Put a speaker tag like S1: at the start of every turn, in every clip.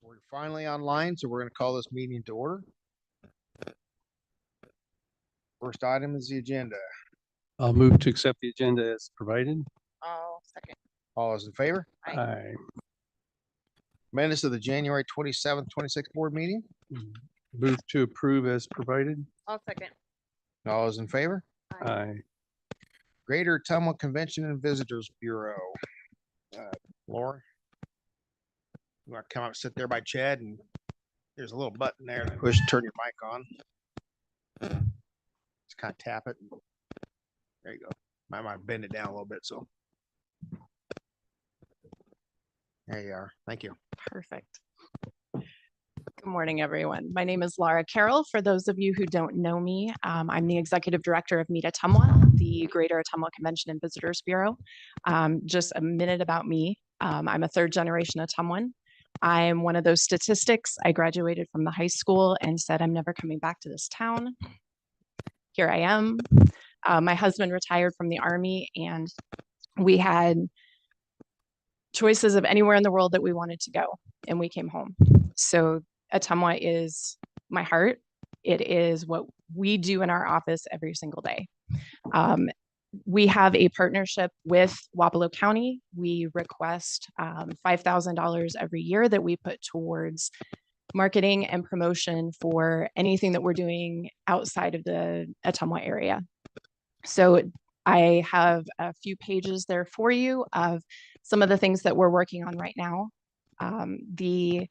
S1: We're finally online, so we're going to call this meeting to order. First item is the agenda.
S2: I'll move to accept the agenda as provided.
S3: I'll second.
S1: All those in favor?
S2: Aye.
S1: Minutes of the January 27th, 26th board meeting.
S2: Move to approve as provided.
S3: I'll second.
S1: All those in favor?
S2: Aye.
S1: Greater Ottumwa Convention and Visitors Bureau. Laura, you want to come up and sit there by Chad, and there's a little button there to push, turn your mic on. Just kind of tap it. There you go. I might bend it down a little bit, so. There you are. Thank you.
S3: Perfect. Good morning, everyone. My name is Laura Carroll. For those of you who don't know me, I'm the Executive Director of Meet Ottumwa, the Greater Ottumwa Convention and Visitors Bureau. Just a minute about me. I'm a third generation Ottumwan. I'm one of those statistics. I graduated from the high school and said, I'm never coming back to this town. Here I am. My husband retired from the Army, and we had choices of anywhere in the world that we wanted to go, and we came home. So Ottumwa is my heart. It is what we do in our office every single day. We have a partnership with Wapello County. We request $5,000 every year that we put towards marketing and promotion for anything that we're doing outside of the Ottumwa area. So I have a few pages there for you of some of the things that we're working on right now. The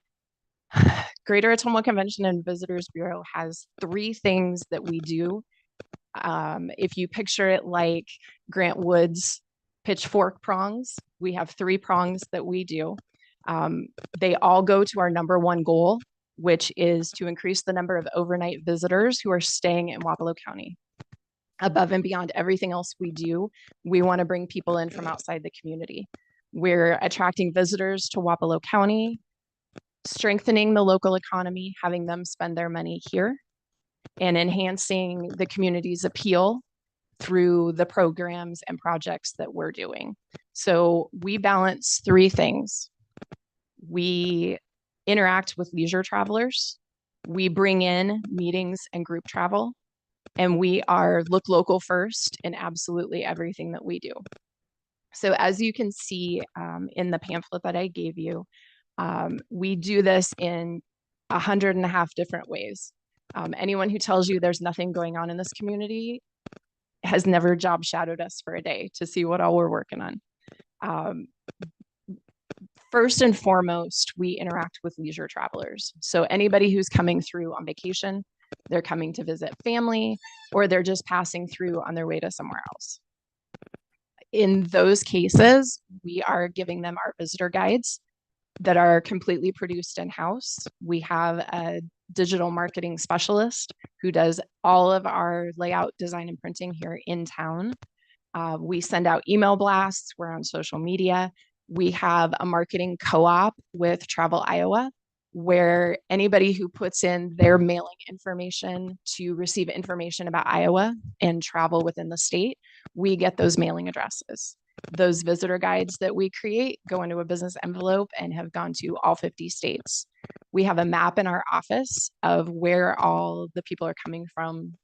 S3: Greater Ottumwa Convention and Visitors Bureau has 3 things that we do. If you picture it like Grant Wood's pitchfork prongs, we have 3 prongs that we do. They all go to our #1 goal, which is to increase the number of overnight visitors who are staying in Wapello County. Above and beyond everything else we do, we want to bring people in from outside the community. We're attracting visitors to Wapello County, strengthening the local economy, having them spend their money here, and enhancing the community's appeal through the programs and projects that we're doing. So we balance 3 things. We interact with leisure travelers, we bring in meetings and group travel, and we are look local first in absolutely everything that we do. So as you can see in the pamphlet that I gave you, we do this in 150 different ways. Anyone who tells you there's nothing going on in this community has never job shadowed us for a day to see what all we're working on. First and foremost, we interact with leisure travelers. So anybody who's coming through on vacation, they're coming to visit family, or they're just passing through on their way to somewhere else. In those cases, we are giving them our visitor guides that are completely produced in-house. We have a digital marketing specialist who does all of our layout, design, and printing here in town. We send out email blasts. We're on social media. We have a marketing co-op with Travel Iowa, where anybody who puts in their mailing information to receive information about Iowa and travel within the state, we get those mailing addresses. Those visitor guides that we create go into a business envelope and have gone to all 50 states. We have a map in our office of where all the people are coming from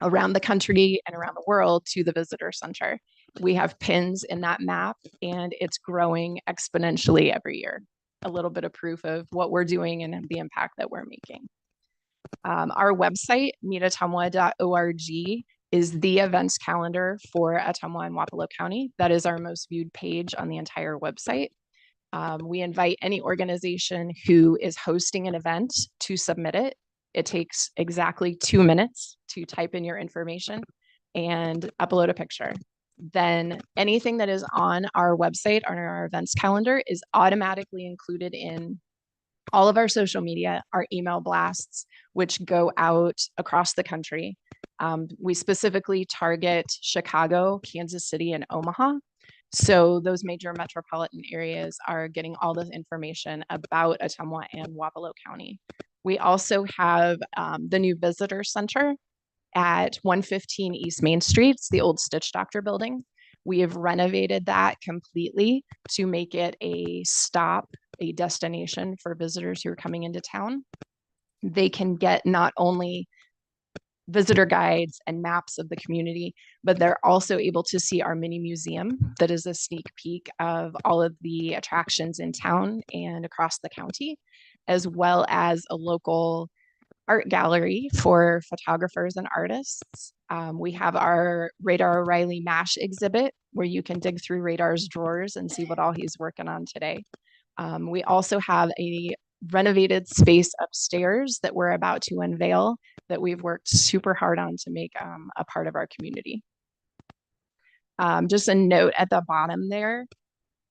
S3: around the country and around the world to the visitor center. We have pins in that map, and it's growing exponentially every year. A little bit of proof of what we're doing and the impact that we're making. Our website, meetottumwa.org, is the events calendar for Ottumwa and Wapello County. That is our most viewed page on the entire website. We invite any organization who is hosting an event to submit it. It takes exactly 2 minutes to type in your information and upload a picture. Then anything that is on our website, on our events calendar, is automatically included in all of our social media, our email blasts, which go out across the country. We specifically target Chicago, Kansas City, and Omaha. So those major metropolitan areas are getting all this information about Ottumwa and Wapello County. We also have the new visitor center at 115 East Main Street. It's the old Stitch Doctor building. We have renovated that completely to make it a stop a destination for visitors who are coming into town. They can get not only visitor guides and maps of the community, but they're also able to see our mini museum that is a sneak peek of all of the attractions in town and across the county, as well as a local art gallery for photographers and artists. We have our Radar O'Reilly MASH exhibit where you can dig through Radar's drawers and see what all he's working on today. We also have a renovated space upstairs that we're about to unveil that we've worked super hard on to make a part of our community. Just a note at the bottom there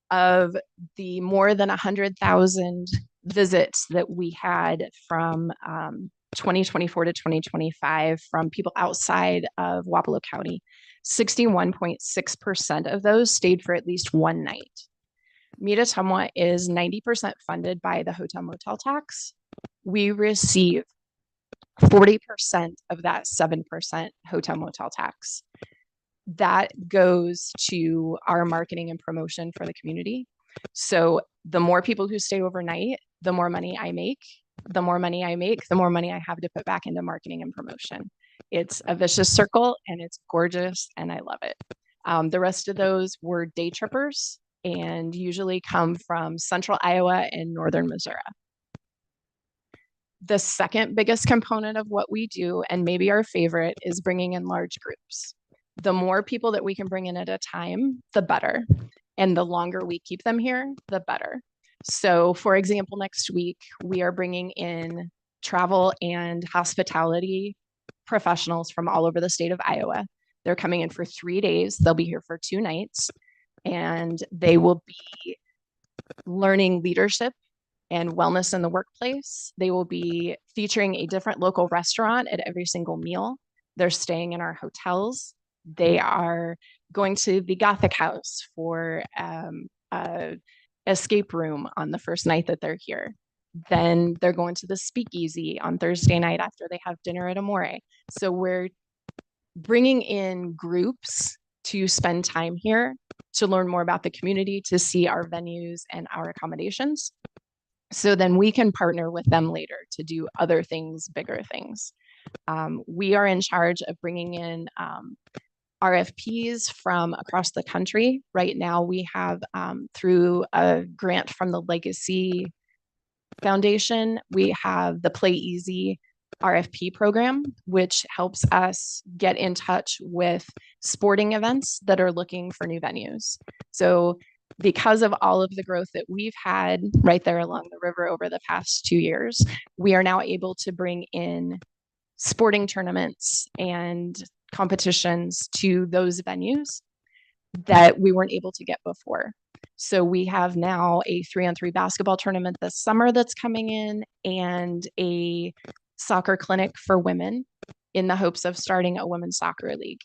S3: of the more than 100,000 visits that we had from 2024 to 2025 from people outside of Wapello County. 61.6% of those stayed for at least one night. Meet Ottumwa is 90% funded by the hotel motel tax. We receive 40% of that 7% hotel motel tax. That goes to our marketing and promotion for the community. So the more people who stay overnight, the more money I make. The more money I make, the more money I have to put back into marketing and promotion. It's a vicious circle and it's gorgeous and I love it. The rest of those were day trippers and usually come from central Iowa and northern Missouri. The second biggest component of what we do, and maybe our favorite, is bringing in large groups. The more people that we can bring in at a time, the better. And the longer we keep them here, the better. So for example, next week, we are bringing in travel and hospitality professionals from all over the state of Iowa. They're coming in for 3 days. They'll be here for 2 nights, and they will be learning leadership and wellness in the workplace. They will be featuring a different local restaurant at every single meal. They're staying in our hotels. They are going to the Gothic House for escape room on the first night that they're here. Then they're going to the Speakeasy on Thursday night after they have dinner at Amore. So we're bringing in groups to spend time here, to learn more about the community, to see our venues and our accommodations. So then we can partner with them later to do other things, bigger things. We are in charge of bringing in RFPs from across the country. Right now we have, through a grant from the Legacy Foundation, we have the Play Easy RFP program, which helps us get in touch with sporting events that are looking for new venues. So because of all of the growth that we've had right there along the river over the past 2 years, we are now able to bring in sporting tournaments and competitions to those venues that we weren't able to get before. So we have now a 3-on-3 basketball tournament this summer that's coming in, and a soccer clinic for women in the hopes of starting a women's soccer league.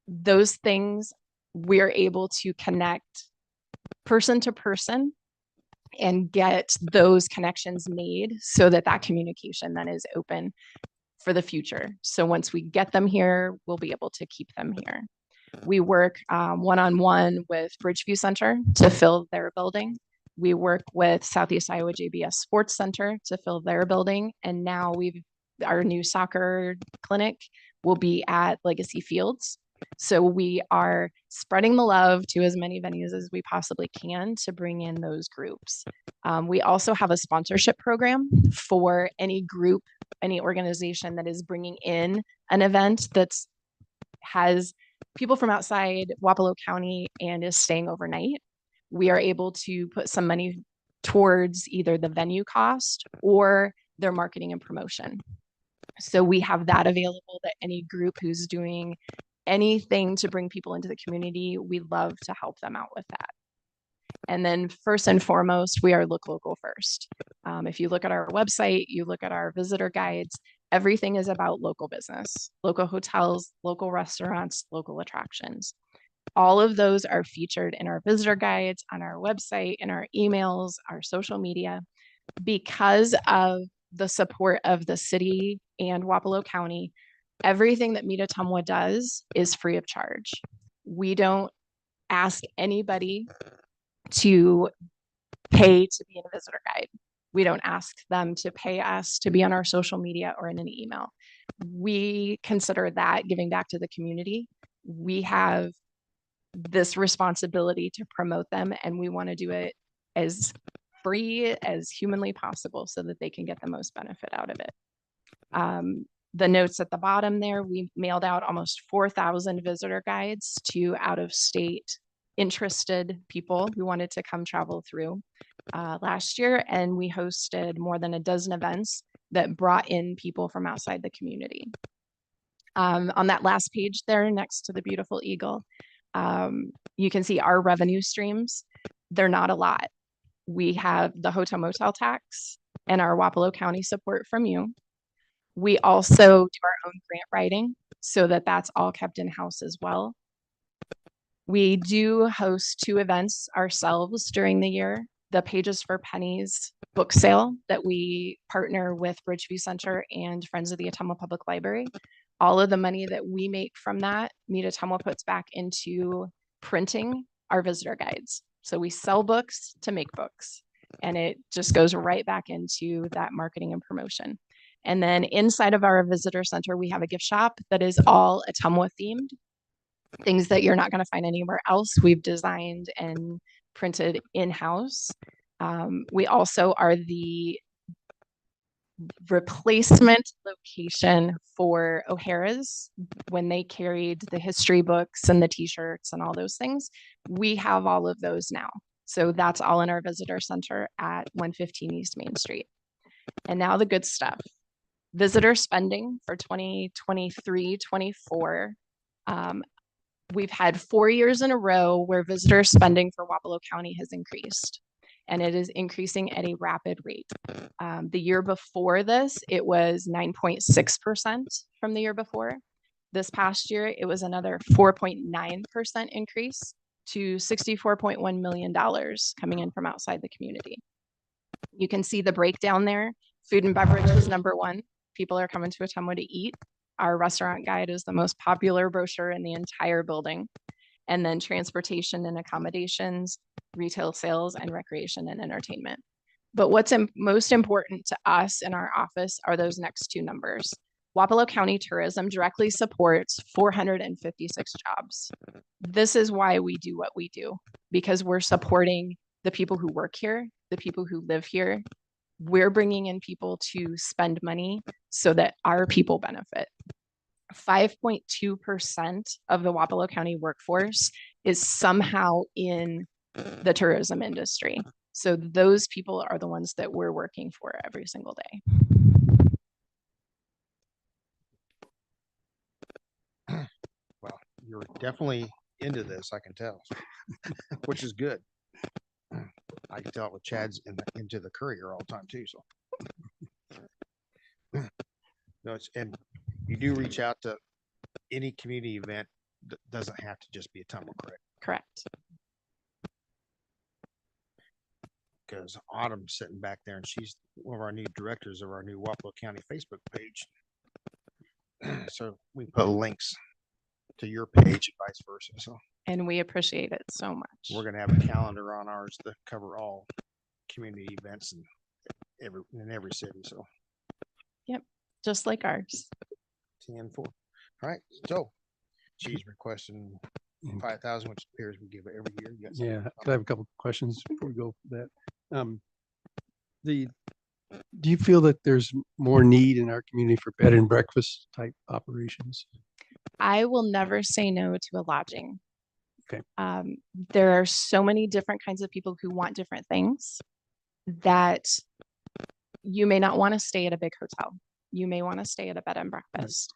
S3: Those things, we're able to connect person to person and get those connections made so that that communication then is open for the future. So once we get them here, we'll be able to keep them here. We work one-on-one with Bridgeview Center to fill their building. We work with Southeast Iowa JBS Sports Center to fill their building. And now our new soccer clinic will be at Legacy Fields. So we are spreading the love to as many venues as we possibly can to bring in those groups. We also have a sponsorship program for any group, any organization that is bringing in an event that has people from outside Wapello County and is staying overnight. We are able to put some money towards either the venue cost or their marketing and promotion. So we have that available, that any group who's doing anything to bring people into the community, we love to help them out with that. And then first and foremost, we are local first. If you look at our website, you look at our visitor guides, everything is about local business, local hotels, local restaurants, local attractions. All of those are featured in our visitor guides, on our website, in our emails, our social media. Because of the support of the city and Wapello County, everything that Meet Ottumwa does is free of charge. We don't ask anybody to pay to be in a visitor guide. We don't ask them to pay us to be on our social media or in an email. We consider that giving back to the community. We have this responsibility to promote them, and we want to do it as free as humanly possible so that they can get the most benefit out of it. The notes at the bottom there, we mailed out almost 4,000 visitor guides to out-of-state interested people who wanted to come travel through last year, and we hosted more than a dozen events that brought in people from outside the community. On that last page there, next to the beautiful eagle, you can see our revenue streams. They're not a lot. We have the hotel motel tax and our Wapello County support from you. We also do our own grant writing so that that's all kept in-house as well. We do host 2 events ourselves during the year. The Pages for Pennies book sale that we partner with Bridgeview Center and Friends of the Ottumwa Public Library. All of the money that we make from that, Meet Ottumwa puts back into printing our visitor guides. So we sell books to make books, and it just goes right back into that marketing and promotion. And then inside of our visitor center, we have a gift shop that is all Ottumwa themed. Things that you're not going to find anywhere else, we've designed and printed in-house. We also are the replacement location for O'Hara's when they carried the history books and the t-shirts and all those things. We have all of those now. So that's all in our visitor center at 115 East Main Street. And now the good stuff. Visitor spending for 2023-24. We've had 4 years in a row where visitor spending for Wapello County has increased, and it is increasing at a rapid rate. The year before this, it was 9.6% from the year before. This past year, it was another 4.9% increase to $64.1 million coming in from outside the community. You can see the breakdown there. Food and beverage is number 1. People are coming to Ottumwa to eat. Our restaurant guide is the most popular brochure in the entire building. And then transportation and accommodations, retail sales, and recreation and entertainment. But what's most important to us in our office are those next 2 numbers. Wapello County Tourism directly supports 456 jobs. This is why we do what we do, because we're supporting the people who work here, the people who live here. We're bringing in people to spend money so that our people benefit. 5.2% of the Wapello County workforce is somehow in the tourism industry. So those people are the ones that we're working for every single day.
S1: Well, you're definitely into this, I can tell, which is good. I can tell it with Chad's into the courier all the time too. So, no, and you do reach out to any community event that doesn't have to just be Ottumwa, correct?
S3: Correct.
S1: Because Autumn's sitting back there, and she's one of our new directors of our new Wapello County Facebook page. So we put links to your page and vice versa. So.
S3: And we appreciate it so much.
S1: We're going to have a calendar on ours to cover all community events in every city. So,
S3: yep, just like ours.
S1: 10-4. All right. So, she's requesting 5,000, which appears we give it every year.
S2: Yeah, could I have a couple of questions before we go for that? Do you feel that there's more need in our community for bed and breakfast type operations?
S3: I will never say no to a lodging.
S2: Okay.
S3: There are so many different kinds of people who want different things that you may not want to stay at a big hotel. You may want to stay at a bed and breakfast.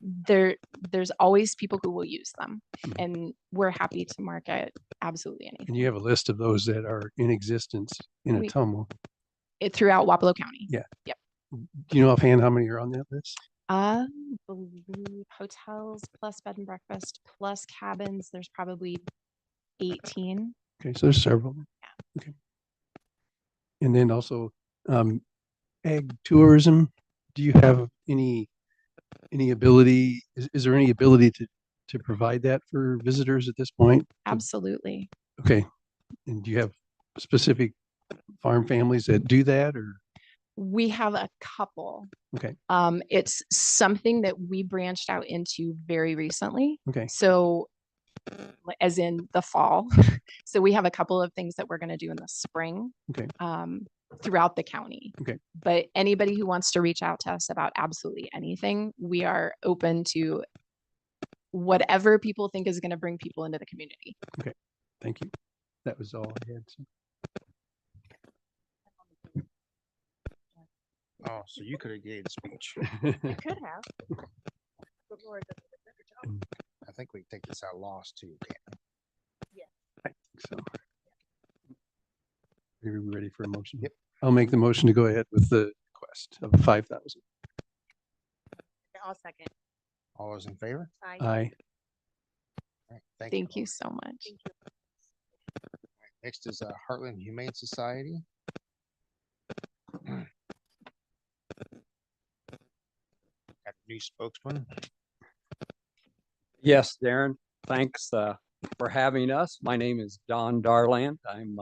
S3: There's always people who will use them, and we're happy to market absolutely anything. And
S2: you have a list of those that are in existence in Ottumwa?
S3: Throughout Wapello County.
S2: Yeah.
S3: Yep.
S2: Do you know offhand how many are on that list?
S3: I believe hotels plus bed and breakfast plus cabins, there's probably 18.
S2: Okay, so there's several.
S3: Yeah.
S2: Okay. And then also ag tourism. Do you have any ability? Is there any ability to provide that for visitors at this point?
S3: Absolutely.
S2: Okay. And do you have specific farm families that do that, or?
S3: We have a couple.
S2: Okay.
S3: It's something that we branched out into very recently.
S2: Okay.
S3: So, as in the fall. So we have a couple of things that we're going to do in the spring.
S2: Okay.
S3: Throughout the county.
S2: Okay.
S3: But anybody who wants to reach out to us about absolutely anything, we are open to whatever people think is going to bring people into the community.
S2: Okay. Thank you. That was all I had.
S1: Oh, so you could have gave the speech.
S3: Could have.
S1: I think we can take this out of loss too. Can't we?
S2: I think so. Are we ready for a motion?
S1: Yep.
S2: I'll make the motion to go ahead with the request of 5,000.
S4: I'll second.
S1: All those in favor?
S4: Aye.
S2: Aye.
S1: All right,
S3: Thank you so much.
S4: Thank you.
S1: Next is Heartland Humane Society. Got a new spokesman.
S5: Yes, Darren, thanks for having us. My name is Don Darland. I'm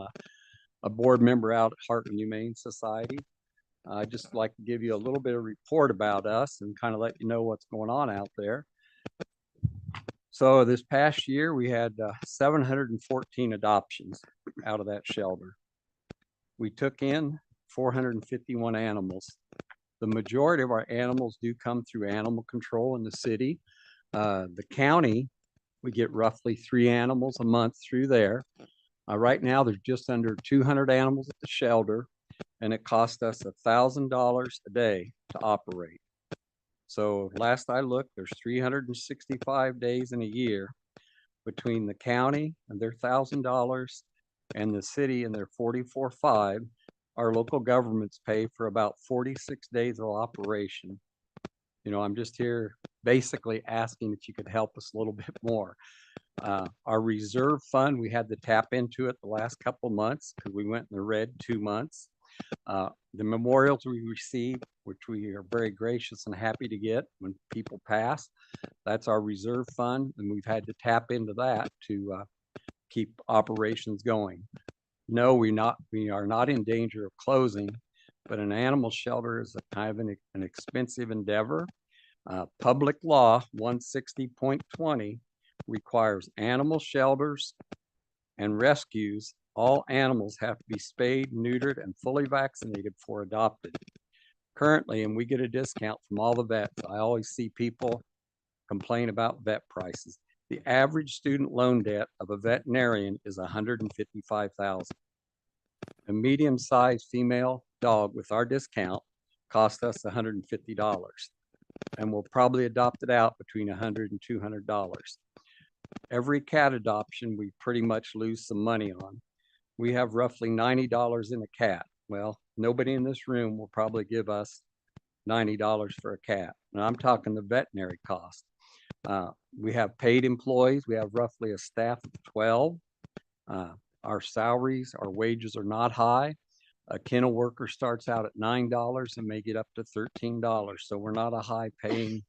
S5: a board member out at Heartland Humane Society. I'd just like to give you a little bit of report about us and kind of let you know what's going on out there. So this past year, we had 714 adoptions out of that shelter. We took in 451 animals. The majority of our animals do come through animal control in the city. The county, we get roughly 3 animals a month through there. Right now, there's just under 200 animals at the shelter, and it cost us $1,000 a day to operate. So last I looked, there's 365 days in a year between the county and their $1,000 and the city and their 44.5. Our local governments pay for about 46 days of operation. You know, I'm just here basically asking if you could help us a little bit more. Our reserve fund, we had to tap into it the last couple months because we went in the red 2 months. The memorials we received, which we are very gracious and happy to get when people pass, that's our reserve fund, and we've had to tap into that to keep operations going. No, we are not in danger of closing, but an animal shelter is a kind of an expensive endeavor. Public law 160.20 requires animal shelters and rescues. All animals have to be spayed, neutered, and fully vaccinated before adopted. Currently, and we get a discount from all the vets, I always see people complain about vet prices. The average student loan debt of a veterinarian is $155,000. A medium-sized female dog with our discount cost us $150, and we'll probably adopt it out between $100 and $200. Every cat adoption, we pretty much lose some money on. We have roughly $90 in a cat. Well, nobody in this room will probably give us $90 for a cat. And I'm talking the veterinary cost. We have paid employees. We have roughly a staff of 12. Our salaries, our wages are not high. A kennel worker starts out at $9 and may get up to $13. So we're not a high paying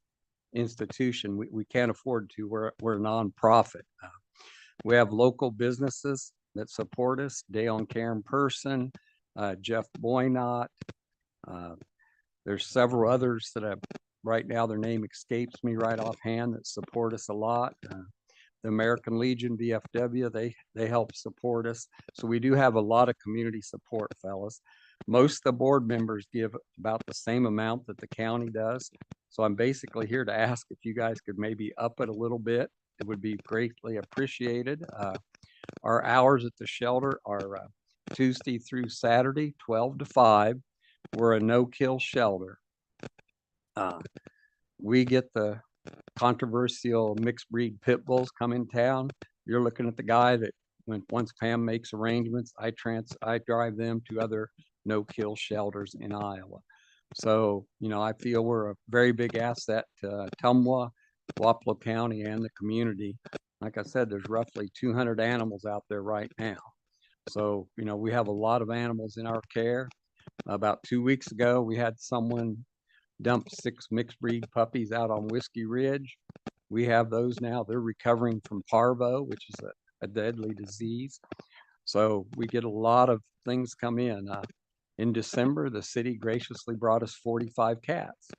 S5: institution. We can't afford to. We're a nonprofit. We have local businesses that support us. Dale and Karen Person, Jeff Boynott. There's several others that have right now, their name escapes me right offhand, that support us a lot. The American Legion, VFW, they help support us. So we do have a lot of community support, fellas. Most of the board members give about the same amount that the county does. So I'm basically here to ask if you guys could maybe up it a little bit. It would be greatly appreciated. Our hours at the shelter are Tuesday through Saturday, 12 to 5. We're a no-kill shelter. We get the controversial mixed breed pit bulls come in town. You're looking at the guy that once Pam makes arrangements, I drive them to other no-kill shelters in Iowa. So, you know, I feel we're a very big asset to Tumwa, Wapello County, and the community. Like I said, there's roughly 200 animals out there right now. So, you know, we have a lot of animals in our care. About 2 weeks ago, we had someone dump 6 mixed breed puppies out on Whiskey Ridge. We have those now. They're recovering from parvo, which is a deadly disease. So we get a lot of things come in. In December, the city graciously brought us 45 cats.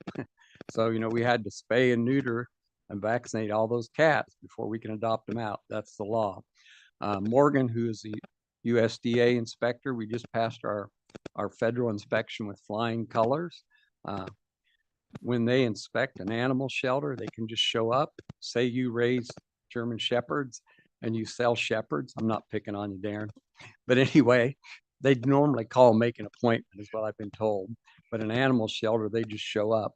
S5: So, we had to spay and neuter and vaccinate all those cats before we can adopt them out. That's the law. Morgan, who is the USDA inspector, we just passed our federal inspection with flying colors. When they inspect an animal shelter, they can just show up, say you raise German Shepherds and you sell Shepherds. I'm not picking on you, Darren. But anyway, they normally call, make an appointment is what I've been told. But an animal shelter, they just show up.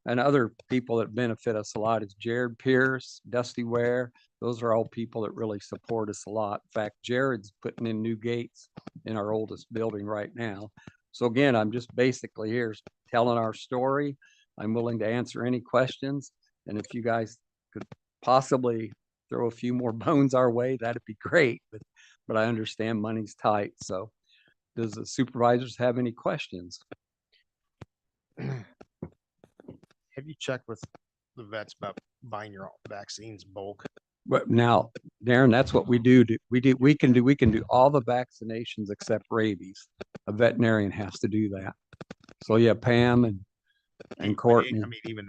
S5: And other people that benefit us a lot is Jared Pierce, Dusty Ware. Those are all people that really support us a lot. In fact, Jared's putting in new gates in our oldest building right now. So again, I'm just basically here telling our story. I'm willing to answer any questions. And if you guys could possibly throw a few more bones our way, that'd be great. But I understand money's tight. So does the supervisors have any questions?
S1: Have you checked with the vets about buying your own vaccines bulk?
S5: But now, Darren, that's what we do. We can do all the vaccinations except rabies. A veterinarian has to do that. So yeah, Pam and Courtney.
S1: I mean, even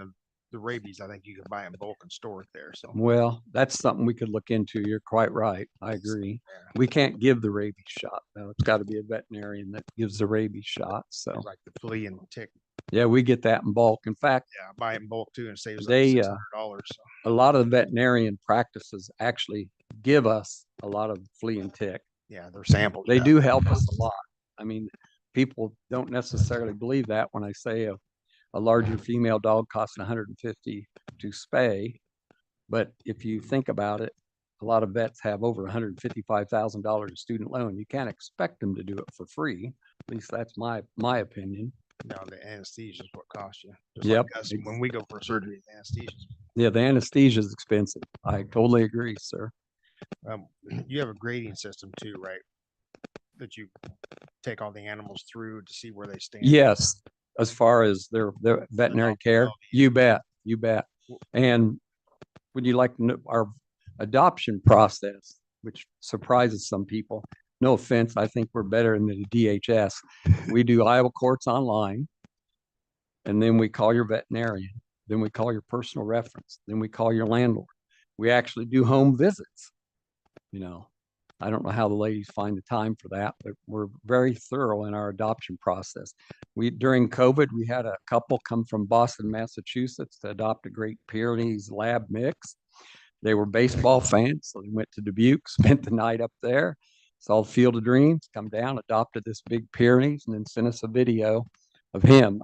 S1: the rabies, I think you can buy in bulk and store it there. So
S5: Well, that's something we could look into. You're quite right. I agree. We can't give the rabies shot. No, it's got to be a veterinarian that gives the rabies shot. So
S1: like the flea and tick.
S5: yeah, we get that in bulk. In fact,
S1: Yeah, buy it in bulk too and saves
S5: They,
S1: like $600. So
S5: a lot of the veterinarian practices actually give us a lot of flea and tick.
S1: yeah, they're samples.
S5: They
S1: yeah.
S5: do help us a lot. I mean, people don't necessarily believe that when I say a larger female dog costs 150 to spay. But if you think about it, a lot of vets have over $155,000 in student loan. You can't expect them to do it for free. At least that's my opinion.
S1: No, the anesthesia is what costs you. Just
S5: Yep.
S1: like us, when we go for surgery, the anesthesia.
S5: Yeah, the anesthesia is expensive. I totally agree, sir.
S1: You have a grading system too, right? That you take all the animals through to see where they stand.
S5: Yes, as far as their veterinary care, you bet. And would you like to know our adoption process, which surprises some people? No offense, I think we're better than the DHS. We do Iowa courts online, and then we call your veterinarian, then we call your personal reference, then we call your landlord. We actually do home visits. I don't know how the ladies find the time for that, but we're very thorough in our adoption process. During COVID, we had a couple come from Boston, Massachusetts to adopt a Great Pyrenees lab mix. They were baseball fans, so they went to Dubuque, spent the night up there, saw Field of Dreams, come down, adopted this big Pyrenees, and then sent us a video of him.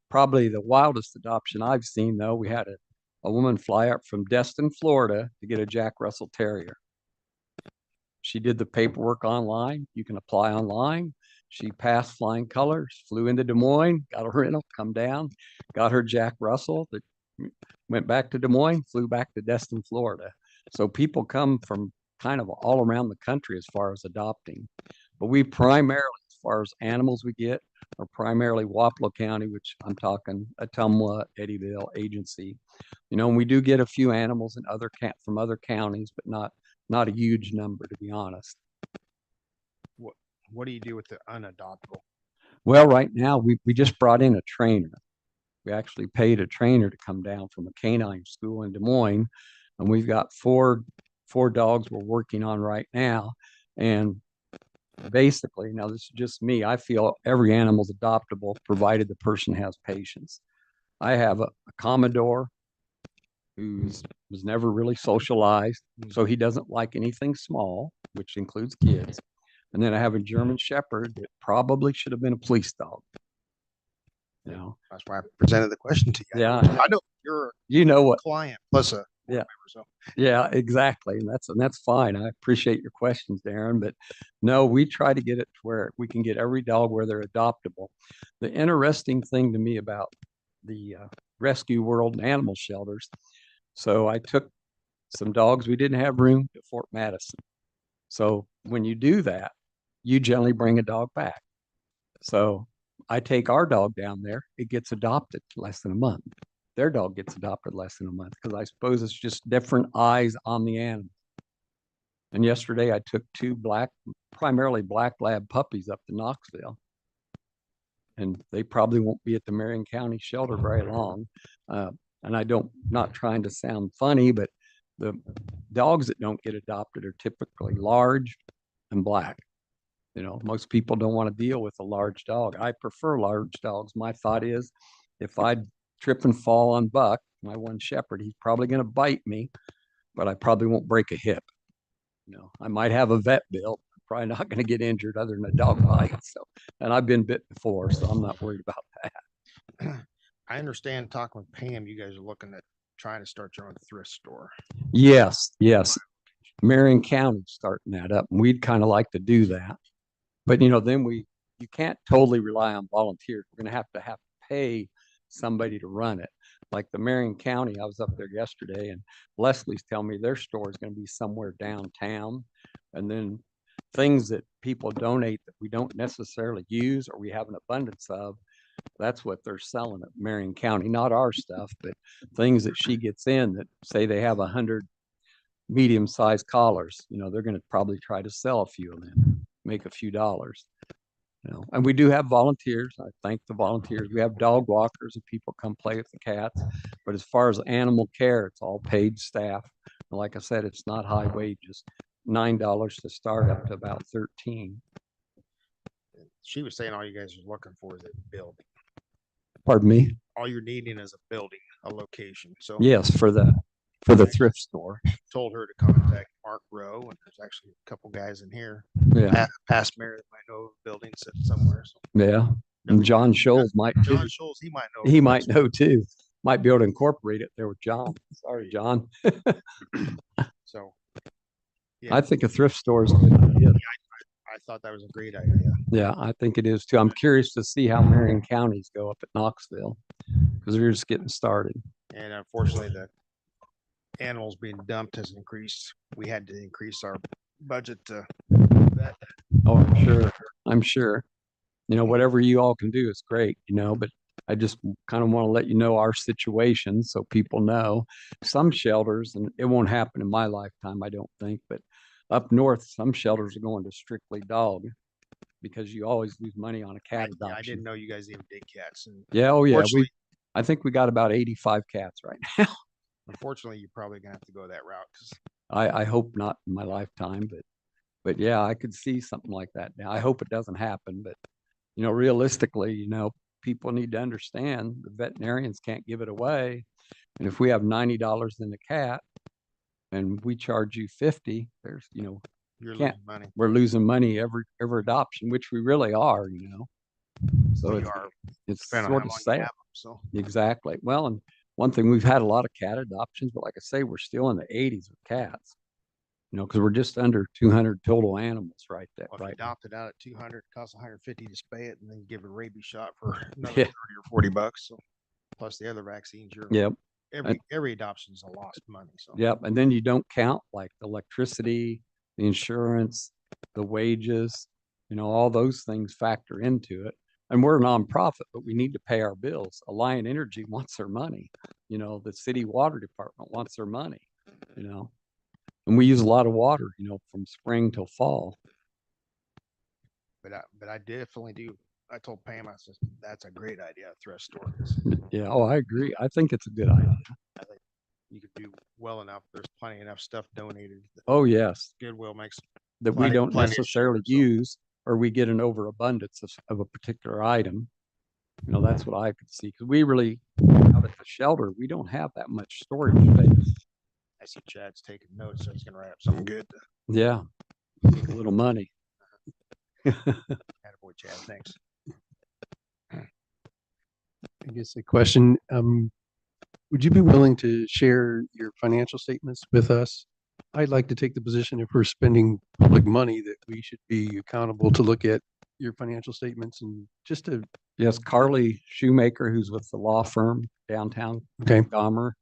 S5: Probably the wildest adoption I've seen, though, we had a woman fly up from Destin, Florida to get a Jack Russell Terrier. She did the paperwork online. You can apply online. She passed flying colors, flew into Des Moines, got a rental, come down, got her Jack Russell, that went back to Des Moines, flew back to Destin, Florida. So people come from kind of all around the country as far as adopting. But we primarily, as far as animals we get, are primarily Wapello County, which I'm talking Ottumwa, Eddyville, Agency. And we do get a few animals in from other counties, but not a huge number, to be honest.
S1: What do you do with the unadoptable?
S5: Well, right now we just brought in a trainer. We actually paid a trainer to come down from a canine school in Des Moines, and we've got four dogs we're working on right now. And basically, now this is just me, I feel every animal's adoptable provided the person has patience. I have a Commodore who was never really socialized, so he doesn't like anything small, which includes kids. And then I have a German Shepherd that probably should have been a police dog.
S1: That's why I presented the question to you.
S5: Yeah.
S1: I know you're
S5: what
S1: a client plus a board
S5: Yeah.
S1: member, so
S5: Yeah, exactly. And that's fine. I appreciate your questions, Darren. But no, we try to get it to where we can get every dog where they're adoptable. The interesting thing to me about the rescue world and animal shelters. So I took some dogs we didn't have room to Fort Madison. So when you do that, you generally bring a dog back. So I take our dog down there, it gets adopted less than a month. Their dog gets adopted less than a month because I suppose it's just different eyes on the animal. And yesterday I took two primarily black lab puppies up to Knoxville. And they probably won't be at the Marion County shelter very long. And not trying to sound funny, but the dogs that don't get adopted are typically large and black. You know, most people don't want to deal with a large dog. I prefer large dogs. My thought is if I trip and fall on Buck, my one shepherd, he's probably going to bite me, but I probably won't break a hip. You know, I might have a vet bill. I'm probably not going to get injured other than a dog bite. So, and I've been bit before, so I'm not worried about that.
S1: I understand talking with Pam, you guys are looking at trying to start your own thrift store.
S5: Yes, yes. Marion County's starting that up, and we'd kind of like to do that. But you know, then you can't totally rely on volunteers. We're going to have to pay somebody to run it. Like the Marion County, I was up there yesterday, and Leslie's telling me their store is going to be somewhere downtown. And then things that people donate that we don't necessarily use or we have an abundance of, that's what they're selling at Marion County. Not our stuff, but things that she gets in that say they have 100 medium-sized collars. You know, they're going to probably try to sell a few of them, make a few dollars. You know, and we do have volunteers. I thank the volunteers. We have dog walkers and people come play with the cats. But as far as animal care, it's all paid staff. And like I said, it's not high wages. $9 to start up to about 13.
S1: She was saying all you guys are looking for is a building.
S5: Pardon me?
S1: All you're needing is a building, a location. So
S5: Yes, for the thrift store.
S1: told her to contact Mark Rowe, and there's actually a couple guys in here,
S5: Yeah,
S1: past mayor that might know of a building sitting somewhere. So
S5: yeah. And John Scholes might too.
S1: John Scholes, he might know.
S5: He might know too. Might be able to incorporate it there with John. Sorry, John.
S1: So
S5: I think a thrift store is a good idea.
S1: I thought that was a great idea.
S5: Yeah, I think it is too. I'm curious to see how Marion counties go up at Knoxville because they're just getting started.
S1: And unfortunately, the animals being dumped has increased. We had to increase our budget to that.
S5: Oh, I'm sure. I'm sure. You know, whatever you all can do is great, you know, but I just kind of want to let you know our situation so people know. Some shelters, and it won't happen in my lifetime, I don't think, but up north, some shelters are going to strictly dog because you always lose money on a cat
S1: Yeah, I
S5: adoption.
S1: didn't know you guys even did cats. And
S5: Yeah, oh yeah.
S1: unfortunately,
S5: I think we got about 85 cats right now.
S1: unfortunately, you're probably gonna have to go that route because
S5: I hope not in my lifetime, but yeah, I could see something like that now. I hope it doesn't happen, but you know, realistically, you know, people need to understand the veterinarians can't give it away. And if we have $90 in the cat and we charge you 50, there's, you know,
S1: you're
S5: Can't-
S1: losing money.
S5: we're losing money every adoption, which we really are, you know. So
S1: You
S5: it's,
S1: are,
S5: it's
S1: depending on
S5: sort
S1: how
S5: of
S1: long you
S5: sad.
S1: have them. So
S5: Exactly. Well, and one thing, we've had a lot of cat adoptions, but like I say, we're still in the 80s with cats. You know, because we're just under 200 total animals right there.
S1: well, if you
S5: Right.
S1: adopt it out at 200, it costs 150 to spay it, and then give a rabies shot for another
S5: Yeah.
S1: 30 or 40 bucks. So plus the other vaccines, you're
S5: Yep.
S1: every adoption is a lost money. So
S5: Yep. And then you don't count like the electricity, the insurance, the wages, you know, all those things factor into it. And we're a nonprofit, but we need to pay our bills. Alliant Energy wants their money. You know, the city water department wants their money, you know. And we use a lot of water, you know, from spring till fall.
S1: but I definitely do. I told Pam, I said, that's a great idea, thrift store.
S5: Yeah. Oh, I agree. I think it's a good idea.
S1: I think you could do well enough. There's plenty enough stuff donated.
S5: Oh, yes.
S1: Goodwill makes
S5: That we
S1: Plenty-
S5: don't
S1: plenty of
S5: necessarily
S1: share, so.
S5: use, or we get an overabundance of a particular item. You know, that's what I could see, because we really, out at the shelter, we don't have that much storage space.
S1: I see Chad's taking notes, so he's gonna write up something good.
S5: Yeah, make a little money.
S1: Attaboy, Chad, thanks.
S2: I guess a question, would you be willing to share your financial statements with us? I'd like to take the position if we're spending public money that we should be accountable to look at your financial statements and just to,
S5: Yes, Carly Shoemaker, who's with the law firm downtown
S2: okay,
S5: Dahmer,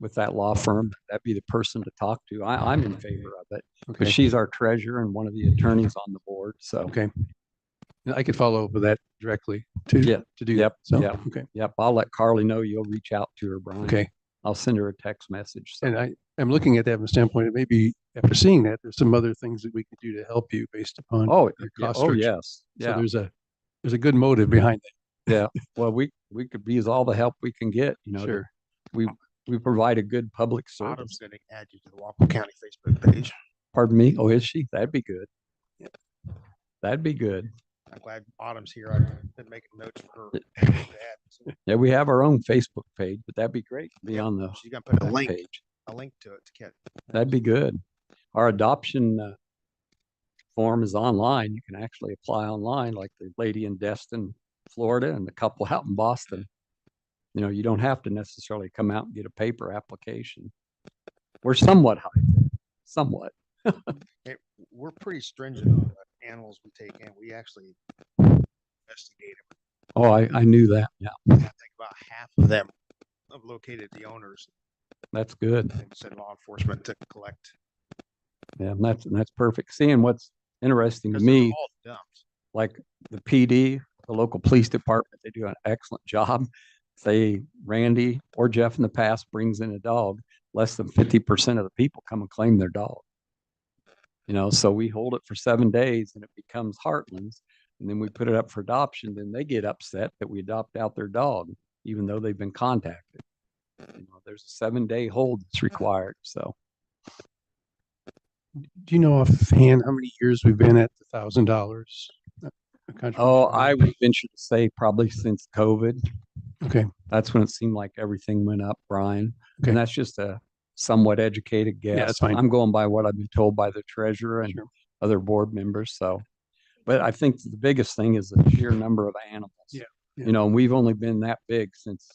S5: with that law firm, that'd be the person to talk to. I'm in favor of it,
S2: okay,
S5: because she's our treasurer and one of the attorneys on the board, so.
S2: okay. I could follow up with that directly
S5: Yeah,
S2: to do.
S5: yep,
S2: So,
S5: yep.
S2: okay,
S5: Yep, I'll let Carly know you'll reach out to her, Brian.
S2: okay.
S5: I'll send her a text message. So.
S2: And I'm looking at that from a standpoint of maybe after seeing that, there's some other things that we could do to help you based upon
S5: Oh,
S2: your
S5: yeah,
S2: cost
S5: oh,
S2: structure.
S5: yes,
S2: So
S5: yeah,
S2: there's a good motive behind
S5: yeah. Well, we could use all the help we can get,
S2: that.
S5: to-
S2: Sure.
S5: we provide a good public
S1: Autumn's
S5: service.
S1: gonna add you to the Wapco County Facebook page.
S5: Pardon me? Oh, is she? That'd be good. That'd be good.
S1: I'm glad Autumn's here. I've been making notes for her. to add. So
S5: Yeah, we have our own Facebook page, but that'd be great to be
S1: Yeah,
S5: on the
S1: she's gonna put a
S5: that
S1: link,
S5: page.
S1: a link to it to get.
S5: That'd be good. Our adoption form is online. You can actually apply online, like the lady in Destin, Florida, and the couple out in Boston. You don't have to necessarily come out and get a paper application. We're somewhat high tech, somewhat.
S1: We're pretty stringent on the animals we take in. We actually investigate them.
S5: Oh, I knew that. Yeah,
S1: I think about half of them have located the owners
S5: that's good.
S1: and send law enforcement to collect.
S5: Yeah, and that's perfect. Seeing what's interesting to
S1: 'Cause they're
S5: me,
S1: all dumped.
S5: like the PD, the local police department, they do an excellent job. Say Randy or Jeff in the past brings in a dog, less than 50% of the people come and claim their dog. So we hold it for 7 days and it becomes Heartland's. And then we put it up for adoption. Then they get upset that we adopt out their dog, even though they've been contacted. There's a 7-day hold that's required. So
S2: Do you know offhand how many years we've been at the $1,000?
S5: oh, I would venture to say probably since COVID.
S2: Okay.
S5: That's when it seemed like everything went up, Brian.
S2: Okay.
S5: And that's just a somewhat educated guess.
S2: Yeah, that's fine.
S5: I'm going by what I've been told by the treasurer and
S2: Sure.
S5: other board members. So, but I think the biggest thing is the sheer number of animals.
S2: Yeah, yeah.
S5: And we've only been that big since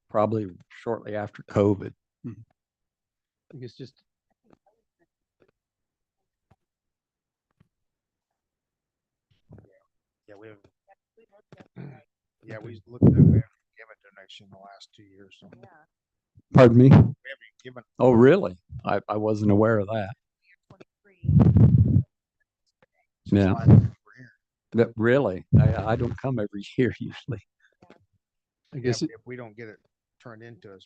S5: probably shortly after COVID.
S2: I guess just
S1: Yeah, we have. Yeah, we looked at, we haven't given donation in the last 2 years. So we
S5: Pardon me?
S1: haven't given.
S5: Oh, really? I wasn't aware of that.
S1: since
S5: Yeah.
S1: last week we're here.
S5: But really, I don't come every year usually
S2: I
S1: Yeah,
S2: guess
S1: if we don't get it turned into us,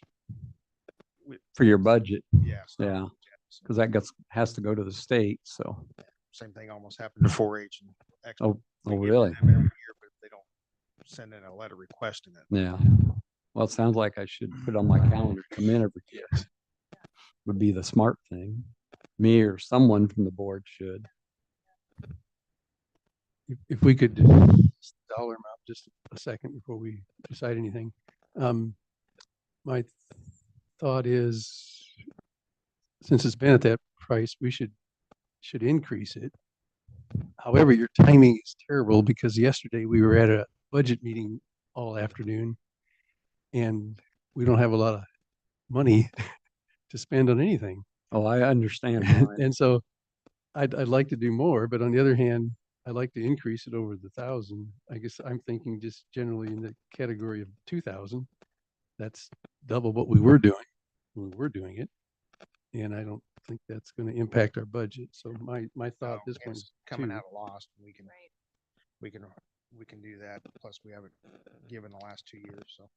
S5: for your budget.
S1: yeah. it's not
S5: Yeah.
S1: legit. So
S5: Because that has to go to the state. So,
S1: same thing almost happened to 4-H and Expo.
S5: oh,
S1: We give it
S5: really?
S1: to them every year, but they don't send in a letter requesting it.
S5: Yeah. Well, it sounds like I should put on my calendar, to come in every year. Would be the smart thing. Me or someone from the board should.
S2: if we could dollar amount just a second before we decide anything. My thought is, since it's been at that price, we should increase it. However, your timing is terrible because yesterday we were at a budget meeting all afternoon and we don't have a lot of money to spend on anything.
S5: Oh, I understand. Brian.
S2: And so I'd like to do more, but on the other hand, I'd like to increase it over the 1,000. I guess I'm thinking just generally in the category of 2,000. That's double what we were doing when we were doing it. And I don't think that's going to impact our budget. So my thought at this point
S1: It's
S2: is
S1: coming
S2: 2.
S1: out of lost. We can do that. Plus we haven't given the last 2 years. So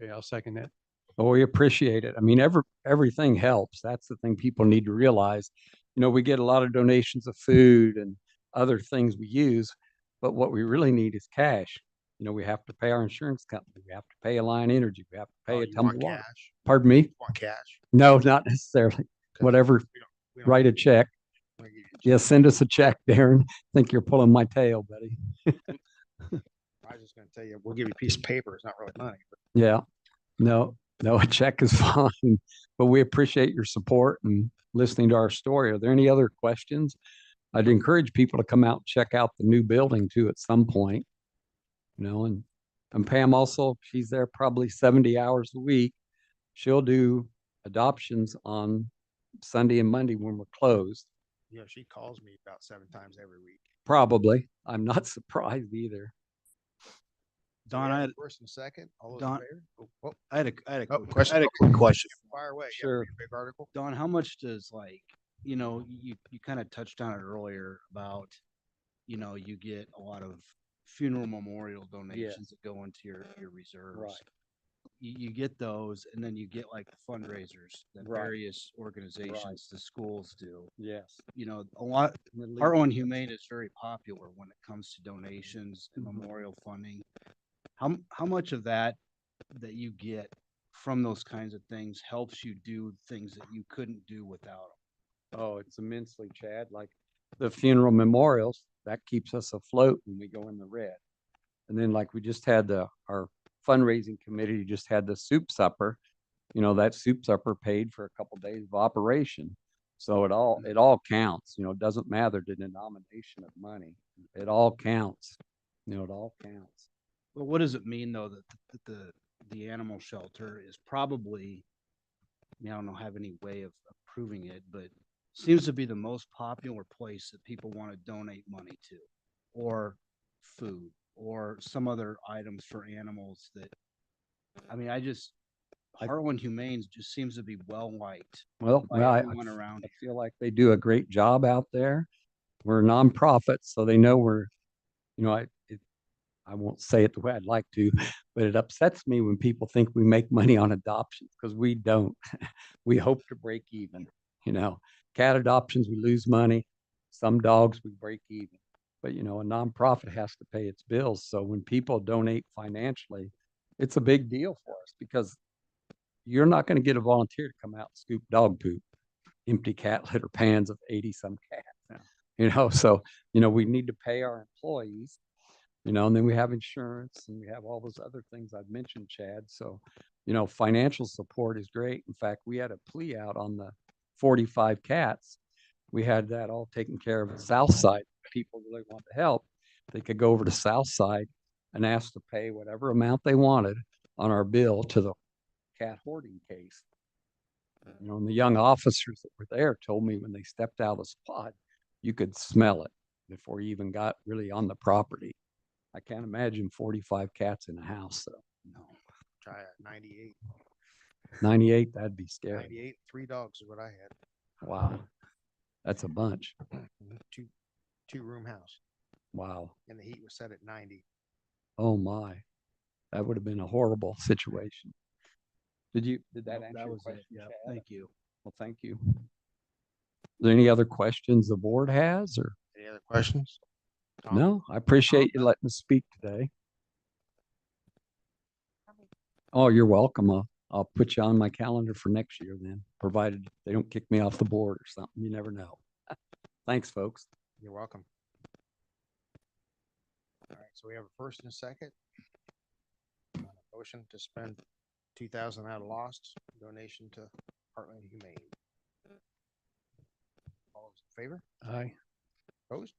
S2: Okay, I'll second that.
S5: Oh, we appreciate it. I mean, everything helps. That's the thing people need to realize. We get a lot of donations of food and other things we use, but what we really need is cash. We have to pay our insurance company. We have to pay Alliant Energy. We have to pay a
S1: you
S5: Tumble
S1: want
S5: Water.
S1: cash?
S5: Pardon me?
S1: You want cash?
S5: No, not necessarily.
S1: 'Cause
S5: Whatever.
S1: we don't
S5: Write a check.
S1: wanna give you a
S5: Yeah,
S1: check.
S5: send us a check, Darren. Think you're pulling my tail, buddy.
S1: I was just gonna tell you, we'll give you a piece of paper. It's not really money, but
S5: Yeah. No, a check is fine, but we appreciate your support and listening to our story. Are there any other questions? I'd encourage people to come out and check out the new building too at some point. And Pam also, she's there probably 70 hours a week. She'll do adoptions on Sunday and Monday when we're closed.
S1: she calls me about 7 times every week.
S5: Probably. I'm not surprised either.
S1: So
S4: Don,
S1: we have
S4: I
S1: a
S4: had,
S1: first and second. All those
S4: Don-
S1: in favor? Oh,
S4: I had a
S1: question.
S4: I had a quick question.
S1: fire away. Yeah,
S5: Sure.
S1: read a big article.
S4: Don, how much does you kind of touched on it earlier about, you get a lot of funeral memorial donations that go into your reserves.
S5: Right.
S4: you get those and then you get like the fundraisers that
S5: Right.
S4: various organizations, the schools do.
S5: Yes.
S4: You know, a lot,
S5: And the
S4: Heart
S5: league-
S4: One Humane is very popular when it comes to donations and
S5: Mhm.
S4: memorial funding. How much of that you get from those kinds of things helps you do things that you couldn't do without them?
S5: Oh, it's immensely, Chad. Like the funeral memorials, that keeps us afloat when we go in the red. And then like we just had our fundraising committee just had the soup supper. You know, that soup supper paid for a couple days of operation. So it all counts, you know, it doesn't matter the denomination of money. It all counts. You know, it all counts.
S4: But what does it mean though that the animal shelter is probably, I mean, I don't have any way of proving it, but seems to be the most popular place that people want to donate money to, or food, or some other items for animals that, I mean, Heart One Humane just seems to be well liked
S5: Well,
S4: by
S5: I
S4: everyone around
S5: I
S4: here.
S5: feel like they do a great job out there. We're a nonprofit, so they know you know, I won't say it the way I'd like to, but it upsets me when people think we make money on adoptions because we don't. We hope to break even, you know. Cat adoptions, we lose money. Some dogs, we break even. But, you know, a nonprofit has to pay its bills. So when people donate financially, it's a big deal for us because you're not going to get a volunteer to come out and scoop dog poop, empty cat litter pans of 80 some cats. You know, so, you know, we need to pay our employees, you know, and then we have insurance and we have all those other things I've mentioned, Chad. So, you know, financial support is great. In fact, we had a plea out on the 45 cats. We had that all taken care of at South Side. People really want to help. They could go over to South Side and ask to pay whatever amount they wanted on our bill to the cat hoarding case. You know, and the young officers that were there told me when they stepped out of the spot, you could smell it before you even got really on the property. I can't imagine 45 cats in a house, though.
S4: No.
S1: Try it. 98.
S5: 98, that'd be scary.
S1: 98, 3 dogs is what I had.
S5: Wow. That's a bunch.
S1: Two room house,
S5: Wow.
S1: and the heat was set at 90.
S5: Oh my. That would have been a horrible situation. Did that
S4: Nope,
S5: answer
S4: that
S5: your
S4: was it.
S5: question,
S4: Yeah,
S5: Chad?
S4: thank you.
S5: Well, thank you. Is there any other questions the board has or?
S1: Any other questions? Tom?
S5: No, I appreciate you letting us speak today. Oh, you're welcome. I'll put you on my calendar for next year then, provided they don't kick me off the board or something. You never know. Thanks, folks.
S1: You're welcome. All right, so we have a first and a second. Motion to spend 2,000 out of lost donation to Heartland Humane. All those in favor?
S2: Aye.
S1: Opposed?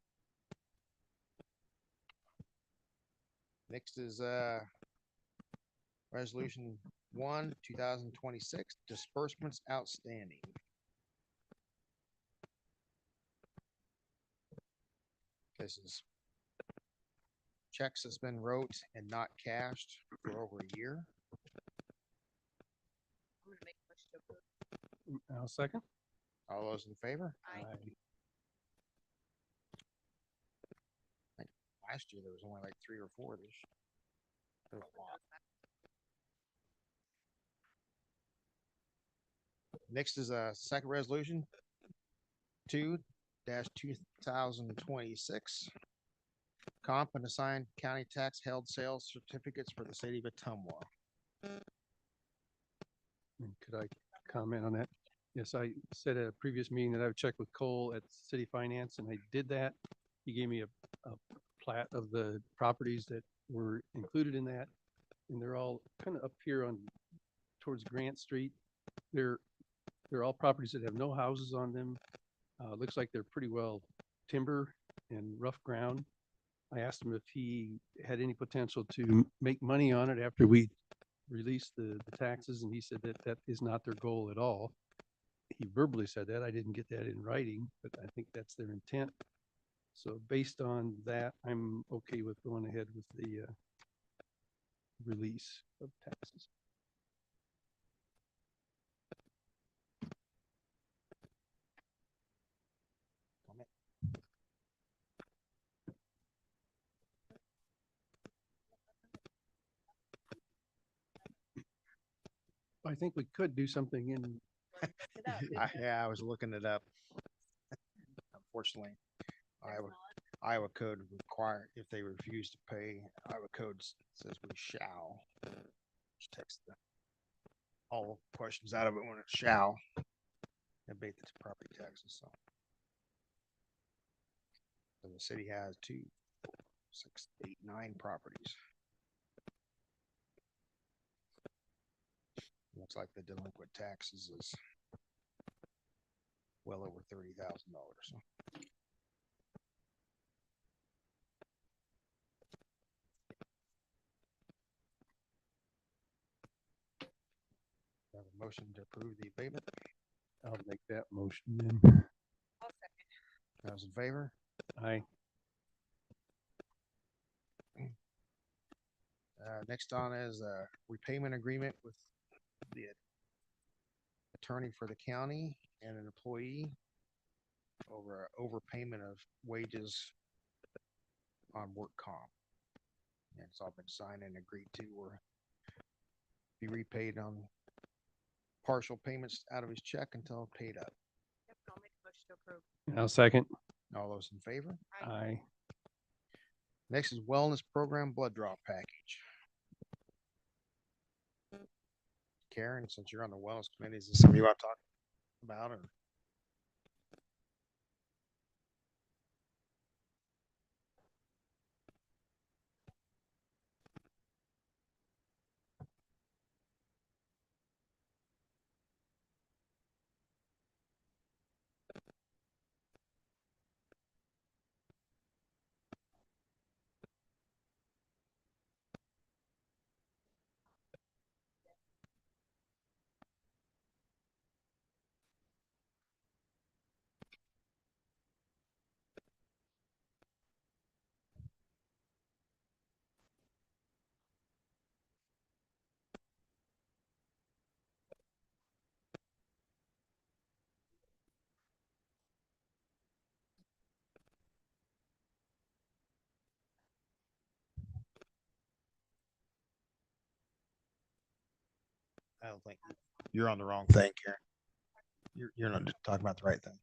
S1: Next is resolution 1, 2026, disbursements outstanding. This is checks that's been wrote and not cashed for over a year.
S2: I'll second.
S1: All those in favor?
S3: Aye.
S1: Last year, there was only like 3 or 4 this. There was a lot. Next is a second resolution, 2-2026. Comp and assigned county tax held sales certificates for the city of Atumwa.
S2: Could I comment on that? Yes, I said at a previous meeting that I would check with Cole at City Finance, and I did that. He gave me a plat of the properties that were included in that, and they're all kind of up here on towards Grant Street. They're all properties that have no houses on them. Looks like they're pretty well timber and rough ground. I asked him if he had any potential to make money on it after we release the taxes, and he said that is not their goal at all. He verbally said that. I didn't get that in writing, but I think that's their intent. So based on that, I'm okay with going ahead with the release of taxes. I think we could do something in,
S1: Yeah, I was looking it up. Unfortunately, Iowa code require, if they refuse to pay, Iowa code says we shall. Just text all questions out of it when it's shall abate the property taxes, so. So the city has 2, 6, 8, 9 properties. Looks like the delinquent taxes is well over $30,000. So. Have a motion to approve the abatement.
S2: I'll make that motion then.
S1: Those in favor?
S2: Aye.
S1: Next on is a repayment agreement with the attorney for the county and an employee over a overpayment of wages on work comp. And it's all been signed and agreed to, or be repaid on partial payments out of his check until paid up.
S3: I'll make a motion to approve.
S2: I'll second.
S1: All those in favor?
S2: Aye.
S1: Next is wellness program blood draw package. Karen, since you're on the wellness committee, is this something you want to talk about, or? I don't think you're on the wrong thing, Karen. You're not talking about the right thing.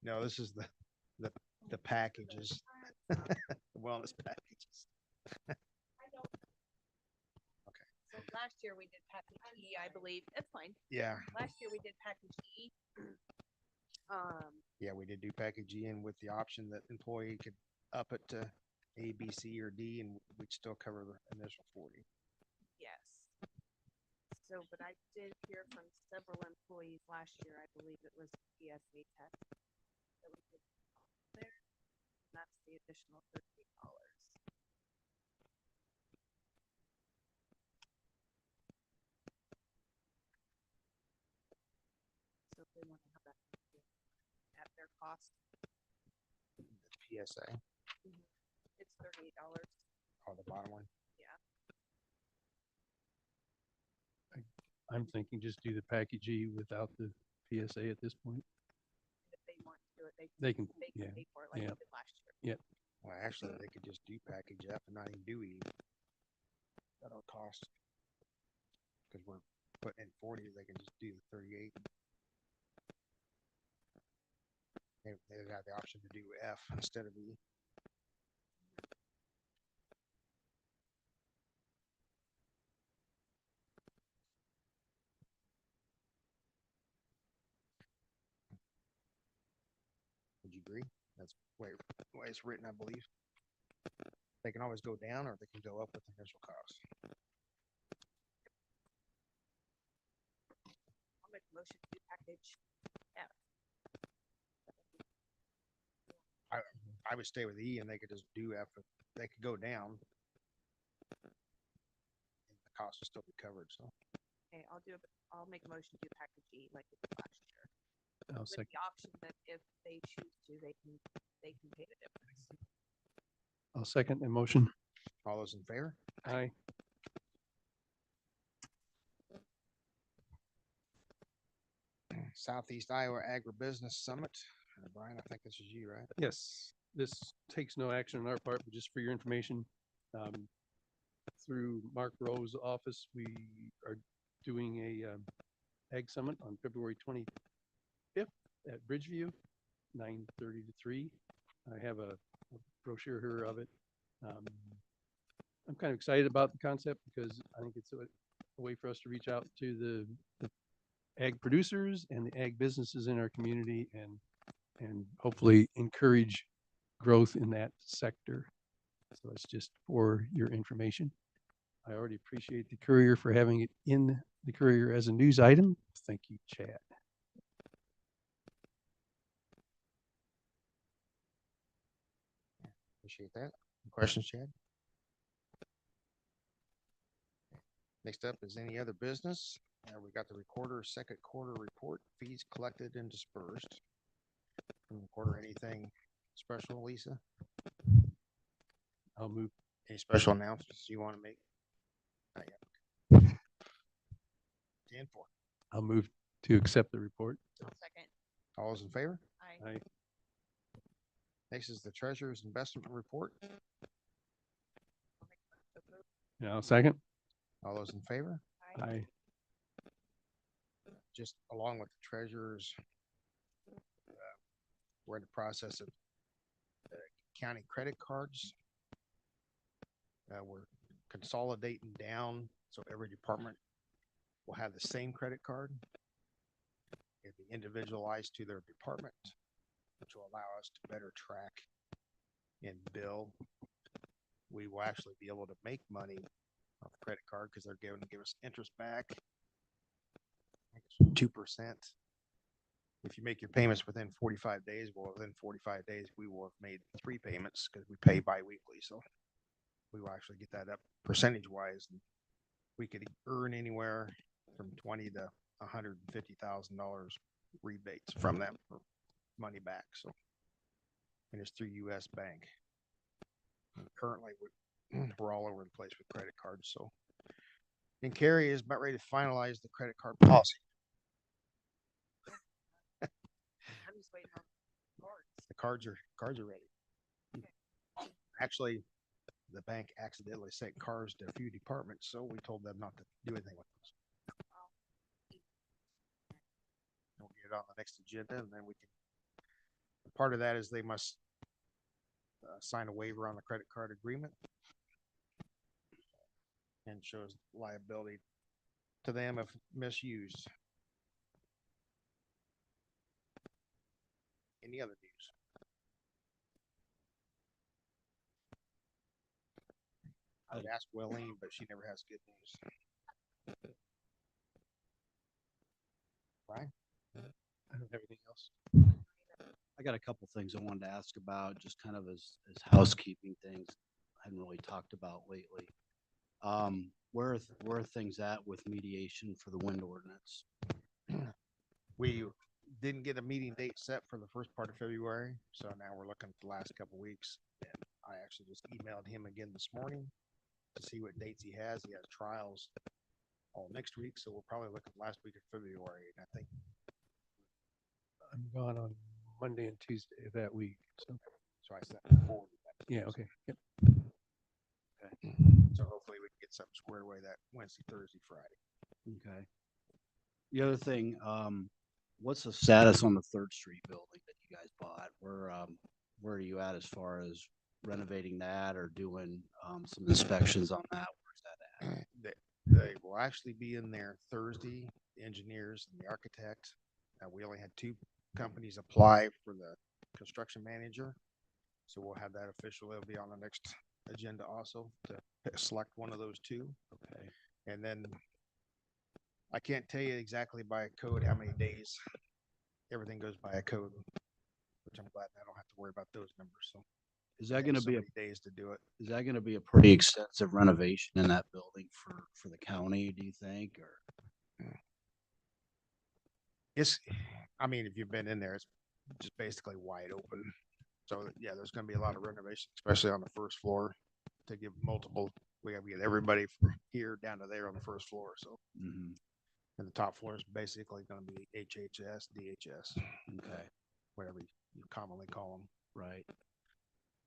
S1: No, this is the packages, the wellness packages.
S6: So last year we did package E, I believe. It's fine.
S1: Yeah,
S6: Last year we did package E.
S1: yeah, we did do package E, and with the option that employee could up it to A, B, C, or D, and we'd still cover the initial 40.
S6: Yes. So, but I did hear from several employees last year, I believe it was PSA test that we did there. And that's the additional $38. So if they want to have that at their cost,
S1: The PSA,
S6: it's $38.
S1: or the bottom one.
S2: I'm thinking just do the package E without the PSA at this point.
S6: If they want to do it,
S2: They can,
S6: they
S2: yeah,
S6: can pay for it like
S2: yeah.
S6: we did last year.
S1: Well, actually, they could just do package F and not even do E. That'll cost. Because we're putting in 40, they can just do the 38. They have the option to do F instead of E. Would you agree? That's the way it's written, I believe. They can always go down, or they can go up with the initial cost.
S6: I'll make a motion to do package F.
S1: I would stay with E, and they could just do F. They could go down. And the cost will still be covered, so.
S6: Okay, I'll make a motion to do package E like we did last year.
S2: I'll
S6: With
S2: second.
S6: the option that if they choose to, they can pay the difference.
S2: I'll second the motion.
S1: All those in favor?
S2: Aye.
S1: Southeast Iowa Agribusiness Summit. Brian, I think this is you, right?
S2: Yes, this takes no action on our part, but just for your information, through Mark Rowe's office, we are doing a Ag Summit on February 25th at Bridgeview, 9:30 to 3. I have a brochure here of it. I'm kind of excited about the concept because I think it's a way for us to reach out to the ag producers and the ag businesses in our community and hopefully encourage growth in that sector. So it's just for your information. I already appreciate the Courier for having it in the Courier as a news item. Thank you, Chad.
S1: Appreciate that. Questions, Chad? Next up is any other business. We got the recorder's second quarter report, fees collected and dispersed. From the recorder, anything special, Lisa?
S2: I'll move.
S1: Any special announcements you want to make? Not yet. 10-4.
S2: I'll move to accept the report.
S6: Second.
S1: All those in favor?
S6: Aye.
S2: Aye.
S1: Next is the treasurer's investment report.
S2: Yeah, I'll second.
S1: All those in favor?
S2: Aye.
S1: Just along with the treasurer's, we're in the process of counting credit cards. We're consolidating down so every department will have the same credit card. It'll be individualized to their department, which will allow us to better track and bill. We will actually be able to make money off the credit card because they're going to give us interest back. 2%. If you make your payments within 45 days, well, within 45 days, we will have made 3 payments because we pay bi-weekly. So we will actually get that up percentage wise. And we could earn anywhere from $20,000 to $150,000 rebates from them for money back. So, and it's through U.S. Bank. And currently, we're all over the place with credit cards. So, and Carrie is about ready to finalize the credit card policy.
S6: I'm just waiting on cards.
S1: The cards are ready. Actually, the bank accidentally sent cars to a few departments, so we told them not to do anything with those. We'll get it on the next agenda, and then we can. Part of that is they must sign a waiver on the credit card agreement, and shows liability to them if misused. Any other news? I would ask Welleen, but she never has good news. Brian?
S2: I don't have anything else.
S4: I got a couple things I wanted to ask about, just kind of as housekeeping things I hadn't really talked about lately. Where are things at with mediation for the wind ordinance?
S1: We didn't get a meeting date set for the first part of February, so now we're looking at the last couple of weeks. And I actually just emailed him again this morning to see what dates he has. He has trials all next week, so we'll probably look at last week of February. And I think
S2: I'm gone on Monday and Tuesday of that week. So
S1: so. I sent forward.
S2: yeah, okay. Yep.
S1: So hopefully we can get something squared away that Wednesday, Thursday, Friday.
S4: Okay. The other thing, what's the status on the 3rd Street building that you guys bought? Where are you at as far as renovating that or doing some inspections on that? Where's that at?
S1: They will actually be in there Thursday, the engineers and the architect. We only had 2 companies apply for the construction manager. So we'll have that official. It'll be on the next agenda also to select one of those 2.
S4: Okay.
S1: And then I can't tell you exactly by code how many days everything goes by a code, which I'm glad I don't have to worry about those numbers. So
S4: Is that going to
S1: so
S4: be
S1: many days to do it?
S4: is that going to be a pretty extensive renovation in that building for the county, do you think? Or
S1: I mean, if you've been in there, it's just basically wide open. So yeah, there's going to be a lot of renovation, especially on the first floor to give multiple. We have to get everybody from here down to there on the first floor. So,
S4: Mhm.
S1: and the top floor is basically going to be HHS, DHS,
S4: Okay.
S1: whatever you commonly call them.
S4: Right.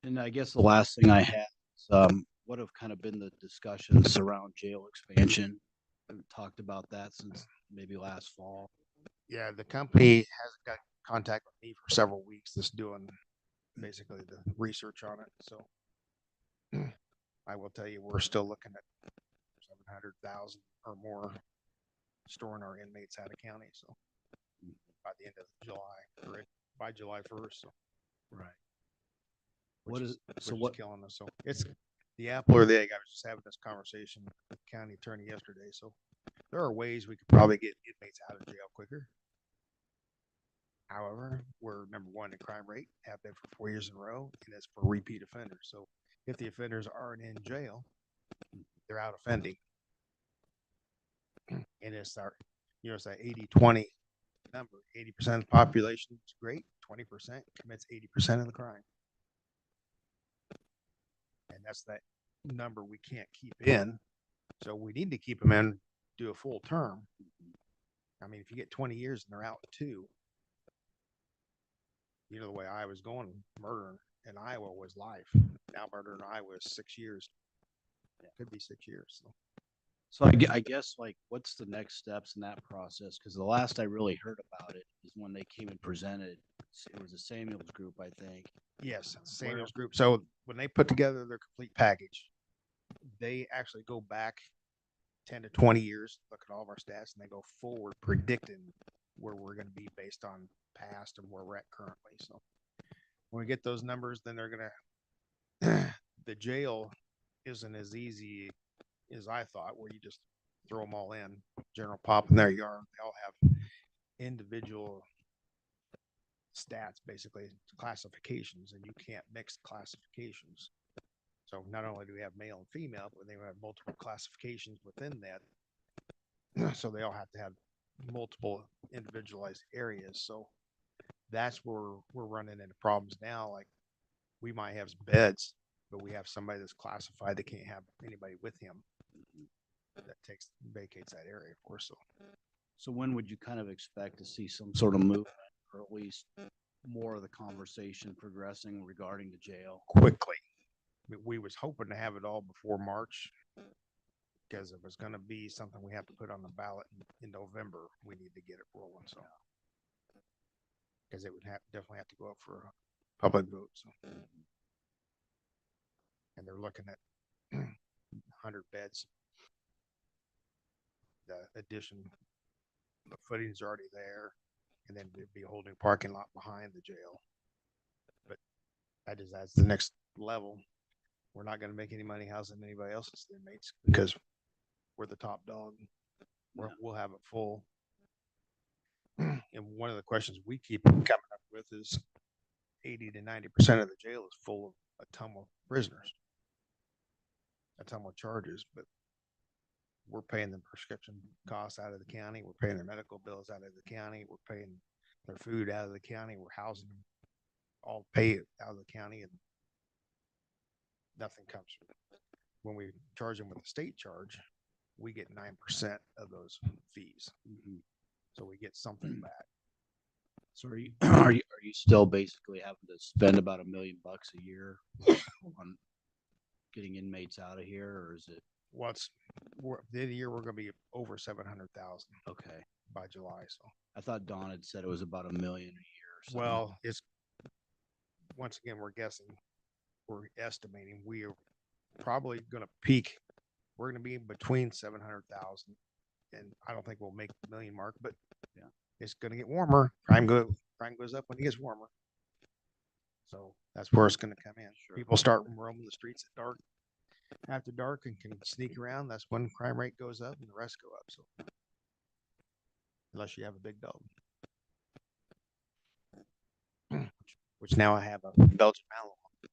S4: And I guess the last thing I had is, what have kind of been the discussions around jail expansion Haven't talked about that since maybe last fall.
S1: Yeah, the company hasn't got contact with me for several weeks, just doing basically the research on it, so. I will tell you, we're still looking at 700,000 or more storing our inmates out of county, so. By the end of July, or by July 1st, so.
S4: Right.
S1: Which
S4: What
S1: is,
S4: is,
S1: which
S4: so
S1: is
S4: what,
S1: killing us, so it's the apple or the egg. I was just having this conversation with the county attorney yesterday, so. There are ways we could probably get inmates out of jail quicker. However, we're number one in crime rate, have been for 4 years in a row, and it's for repeat offenders. So if the offenders aren't in jail, they're out offending. And it's our, it's that 80-20 number. 80% of the population is great, 20% commits 80% of the crime. And that's that number we can't keep in. So we need to keep them in, do a full term. I mean, if you get 20 years and they're out too, the way I was going, murder in Iowa was life. Now murder in Iowa is 6 years. Yeah, could be 6 years. So.
S4: so I guess like, what's the next steps in that process? Cause the last I really heard about it is when they came and presented, it was a Samuels group, I think.
S1: Yes, Samuels Group. So when they put together their complete package, they actually go back 10 to 20 years, look at all of our stats, and they go forward predicting where we're going to be based on past and where we're at currently. So when we get those numbers, then they're going to, the jail isn't as easy as I thought, where you just throw them all in, general pop in their yard. They all have individual stats, basically classifications, and you can't mix classifications. So not only do we have male and female, but they have multiple classifications within that. So they all have to have multiple individualized areas. So that's where we're running into problems now. Like we might have some beds, but we have somebody that's classified that can't have anybody with him. That vacates that area for us.
S4: So when would you kind of expect to see some sort of movement, or at least more of the conversation progressing regarding the jail?
S1: Quickly. We was hoping to have it all before March, because if it's going to be something we have to put on the ballot in November, we need to get it rolling. So, because it would definitely have to go up for a public vote. So, and they're looking at 100 beds. The addition, the footing's already there, and then there'd be a holding parking lot behind the jail. But that is that's the next level. We're not going to make any money housing anybody else's inmates because we're the top dog. We'll have it full. And one of the questions we keep coming up with is 80 to 90% of the jail is full of Ottumwa prisoners, Ottumwa charges, but we're paying the prescription costs out of the county. We're paying their medical bills out of the county. We're paying their food out of the county. We're housing them all paid out of the county, and nothing comes from it. When we charge them with the state charge, we get 9% of those fees. Mm-hmm. So we get something back.
S4: So are you still basically having to spend about $1 million a year on getting inmates out of here, or is it?
S1: The year we're going to be over 700,000.
S4: Okay.
S1: By July. So
S4: I thought Don had said it was about $1 million a year.
S1: Well, it's once again we're guessing, we're estimating. We are probably going to peak. We're going to be between 700,000, and I don't think we'll make the million mark, but yeah, it's going to get warmer. Crime goes up when it gets warmer. So that's where it's going to come in. Sure. People start roaming the streets at dark, after dark, and can sneak around. That's when crime rate goes up and the rest go up. So unless you have a big dog, which now I have a Belgian Malinois.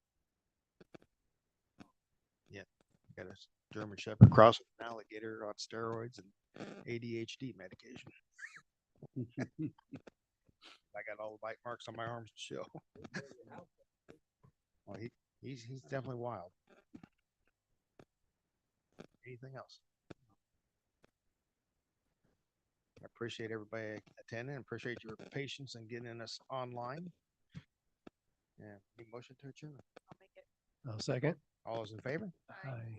S1: Yeah, got a German Shepherd cross with an alligator on steroids and ADHD medication. I got all the bite marks on my arms to show. Well, he's definitely wild. Anything else? I appreciate everybody attending. Appreciate your patience in getting us online. And motion to adjourn.
S6: I'll make it.
S2: I'll second.
S1: All those in favor?
S6: Bye.
S2: Aye.